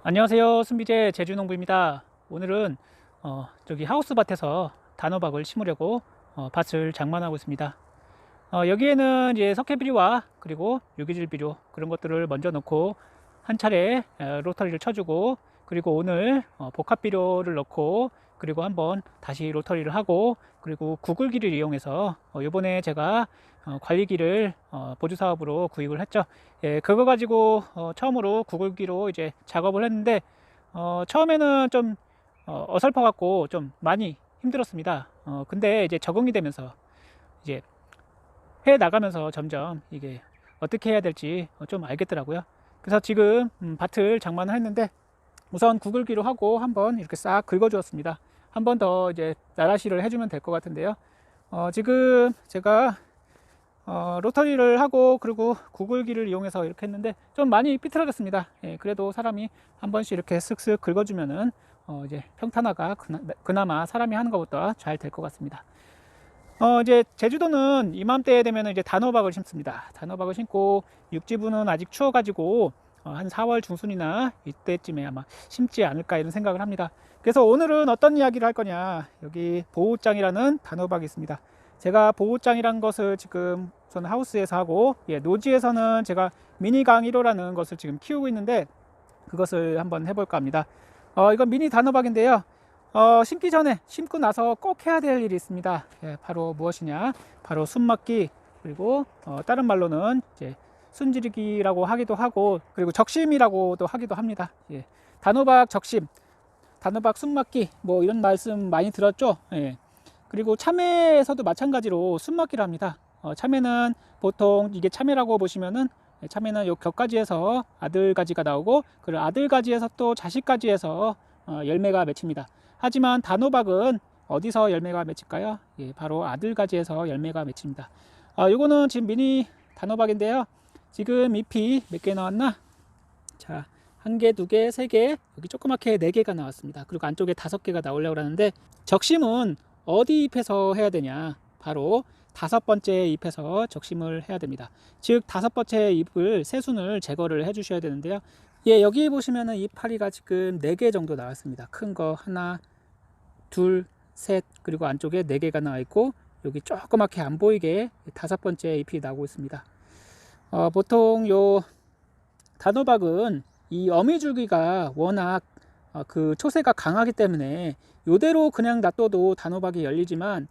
안녕하세요. 순비제 제주농부입니다. 오늘은 저기 하우스밭에서 단호박을 심으려고 밭을 장만하고 있습니다. 여기에는 이제 석회비료와 그리고 유기질 비료 그런 것들을 먼저 넣고 한 차례 로터리를 쳐주고, 그리고 오늘 복합 비료를 넣고, 그리고 한번 다시 로터리를 하고, 그리고 구글기를 이용해서 요번에 제가 관리기를 보조 사업으로 구입을 했죠. 예, 그거 가지고 처음으로 구글기로 이제 작업을 했는데 처음에는 좀 어설퍼 갖고 좀 많이 힘들었습니다. 근데 이제 적응이 되면서 이제 해 나가면서 점점 이게 어떻게 해야 될지 좀 알겠더라고요. 그래서 지금 밭을 장만을 했는데, 우선 구글기로 하고 한번 이렇게 싹 긁어 주었습니다. 한 번 더 이제 나라시를 해주면 될 것 같은데요. 지금 제가 로터리를 하고 그리고 구글기를 이용해서 이렇게 했는데 좀 많이 삐뚤어졌습니다. 예, 그래도 사람이 한 번씩 이렇게 쓱쓱 긁어주면은 이제 평탄화가 그나마 사람이 하는 것보다 잘 될 것 같습니다. 이제 제주도는 이맘때 되면 이제 단호박을 심습니다. 단호박을 심고, 육지부는 아직 추워가지고 한 4월 중순이나 이때쯤에 아마 심지 않을까 이런 생각을 합니다. 그래서 오늘은 어떤 이야기를 할 거냐, 여기 보호장이라는 단호박이 있습니다. 제가 보호장이란 것을 지금 저는 하우스에서 하고, 예, 노지에서는 제가 미니 강일호라는 것을 지금 키우고 있는데 그것을 한번 해볼까 합니다. 이건 미니 단호박인데요. 심기 전에, 심고 나서 꼭 해야 될 일이 있습니다. 예, 바로 무엇이냐, 바로 순막기, 그리고 다른 말로는 이제 순지르기라고 하기도 하고, 그리고 적심이라고도 하기도 합니다. 예, 단호박 적심, 단호박 순막기, 뭐 이런 말씀 많이 들었죠. 예. 그리고 참외에서도 마찬가지로 순막기를 합니다. 참외는 보통 이게 참외라고 보시면은, 참외는 요 격가지에서 아들가지가 나오고, 그 아들가지에서 또 자식가지에서 열매가 맺힙니다. 하지만 단호박은 어디서 열매가 맺힐까요? 예, 바로 아들가지에서 열매가 맺힙니다. 요거는 지금 미니 단호박인데요. 지금 잎이 몇 개 나왔나? 자, 한 개, 두 개, 세 개, 여기 조그맣게 네 개가 나왔습니다. 그리고 안쪽에 5개가 나오려고 하는데, 적심은 어디 잎에서 해야 되냐? 바로 5번째 잎에서 적심을 해야 됩니다. 즉 5번째 잎을 새순을 제거를 해 주셔야 되는데요. 예, 여기 보시면은 잎파리가 지금 4개 정도 나왔습니다. 큰 거 하나, 둘, 셋, 그리고 안쪽에 4개가 나와 있고, 여기 조그맣게 안 보이게 5번째 잎이 나오고 있습니다. 보통 요 단호박은 이 어미줄기가 워낙 그 초세가 강하기 때문에 요대로 그냥 놔둬도 단호박이 열리지만,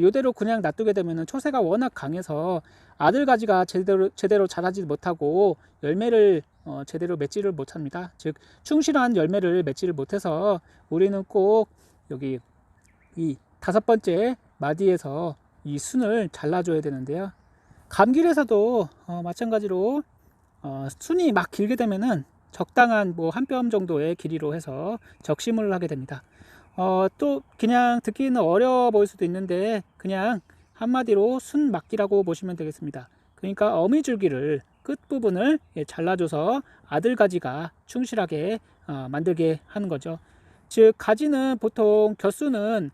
요대로 그냥 놔두게 되면 초세가 워낙 강해서 아들가지가 제대로 자라지 못하고 열매를 제대로 맺지를 못합니다. 즉 충실한 열매를 맺지를 못해서 우리는 꼭 여기 이 5번째 마디에서 이 순을 잘라줘야 되는데요. 감귤에서도 마찬가지로 순이 막 길게 되면은 적당한 뭐 한 뼘 정도의 길이로 해서 적심을 하게 됩니다. 또 그냥 듣기는 어려워 보일 수도 있는데, 그냥 한마디로 순막기라고 보시면 되겠습니다. 그러니까 어미줄기를 끝부분을 잘라줘서 아들가지가 충실하게 만들게 하는 거죠. 즉 가지는 보통 겹수는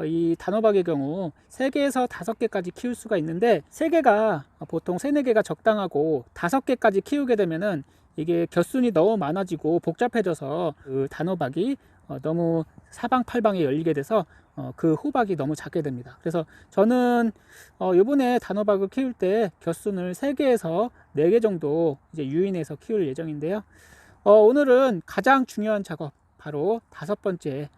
이 단호박의 경우 3개에서 5개까지 키울 수가 있는데, 3개가 보통 3, 4개가 적당하고 5개까지 키우게 되면은 이게 겹순이 너무 많아지고 복잡해져서 그 단호박이 너무 사방팔방에 열리게 돼서 그 호박이 너무 작게 됩니다. 그래서 저는 요번에 단호박을 키울 때 겹순을 3개에서 4개 정도 이제 유인해서 키울 예정인데요. 오늘은 가장 중요한 작업, 바로 5번째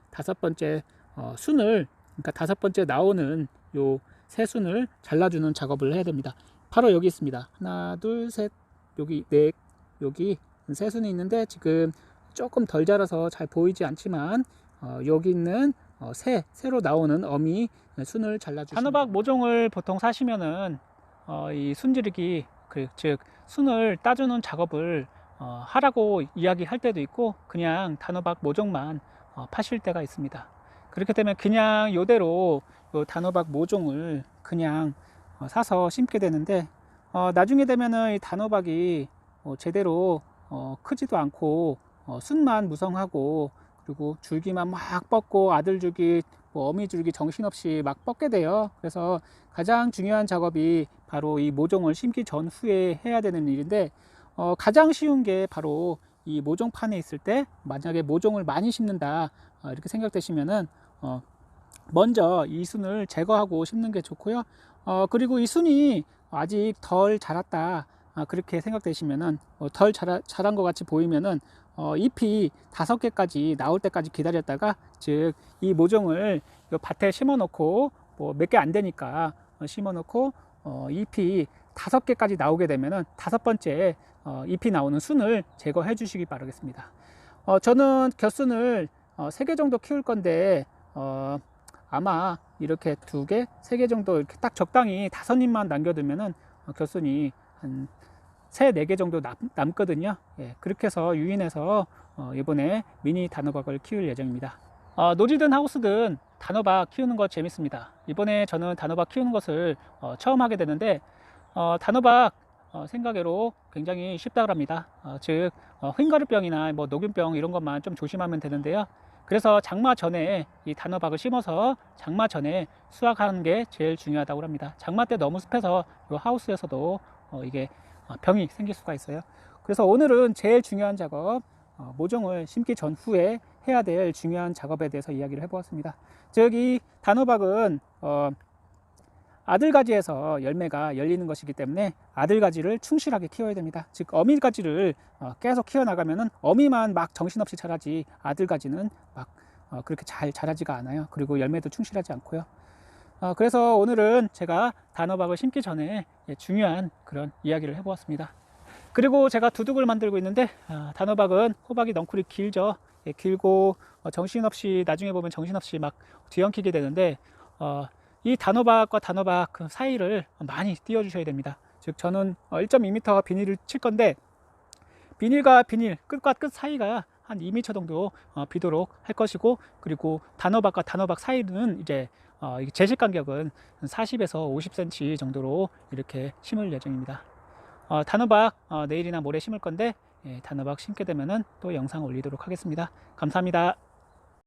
순을, 그러니까 5번째 나오는 요 새순을 잘라주는 작업을 해야 됩니다. 바로 여기 있습니다. 하나, 둘, 셋, 여기 네, 여기 새순이 있는데 지금 조금 덜 자라서 잘 보이지 않지만 여기 있는 새로 나오는 어미 순을 잘라주시면 단호박 모종을 보통 사시면은 이 순지르기, 즉 순을 따주는 작업을 하라고 이야기할 때도 있고, 그냥 단호박 모종만 파실 때가 있습니다. 그렇게 되면 그냥 요대로 요 단호박 모종을 그냥 사서 심게 되는데, 나중에 되면은 이 단호박이 제대로 크지도 않고 순만 무성하고, 그리고 줄기만 막 뻗고 아들줄기, 뭐 어미줄기 정신없이 막 뻗게 돼요. 그래서 가장 중요한 작업이 바로 이 모종을 심기 전후에 해야 되는 일인데, 가장 쉬운 게 바로 이 모종판에 있을 때 만약에 모종을 많이 심는다 이렇게 생각되시면은 먼저 이 순을 제거하고 심는 게 좋고요. 그리고 이 순이 아직 덜 자랐다 그렇게 생각되시면은 덜 자란 것 같이 보이면은 잎이 5개까지 나올 때까지 기다렸다가, 즉 이 모종을 이 밭에 심어 놓고 뭐 몇 개 안 되니까 심어 놓고 잎이 5개까지 나오게 되면은 5번째 잎이 나오는 순을 제거해 주시기 바라겠습니다. 저는 겨순을 3개 정도 키울 건데 아마 이렇게 2개, 3개 정도 이렇게 딱 적당히 5잎만 남겨두면은 겨순이 한 3, 4개 정도 남거든요. 예, 그렇게 해서 유인해서 이번에 미니 단호박을 키울 예정입니다. 노지든 하우스든 단호박 키우는 거 재밌습니다. 이번에 저는 단호박 키우는 것을 처음 하게 되는데 단호박 생각외로 굉장히 쉽다고 합니다. 즉 흰가루병이나 뭐 녹균병 이런 것만 좀 조심하면 되는데요. 그래서 장마 전에 이 단호박을 심어서 장마 전에 수확하는 게 제일 중요하다고 합니다. 장마 때 너무 습해서 이 하우스에서도 이게 병이 생길 수가 있어요. 그래서 오늘은 제일 중요한 작업, 모종을 심기 전후에 해야 될 중요한 작업에 대해서 이야기를 해보았습니다. 즉 이 단호박은 아들가지에서 열매가 열리는 것이기 때문에 아들가지를 충실하게 키워야 됩니다. 즉 어미가지를 계속 키워나가면은 어미만 막 정신없이 자라지 아들가지는 막 그렇게 잘 자라지가 않아요. 그리고 열매도 충실하지 않고요. 그래서 오늘은 제가 단호박을 심기 전에 중요한 그런 이야기를 해보았습니다. 그리고 제가 두둑을 만들고 있는데 단호박은 호박이 넝쿨이 길죠. 길고 정신없이 나중에 보면 정신없이 막 뒤엉키게 되는데 이 단호박과 단호박 그 사이를 많이 띄워 주셔야 됩니다. 즉 저는 1.2m 비닐을 칠 건데 비닐과 비닐 끝과 끝 사이가 한 2m 정도 비도록 할 것이고, 그리고 단호박과 단호박 사이는 이제 제식 간격은 40에서 50cm 정도로 이렇게 심을 예정입니다. 단호박 내일이나 모레 심을 건데 단호박 심게 되면은 또 영상 올리도록 하겠습니다. 감사합니다.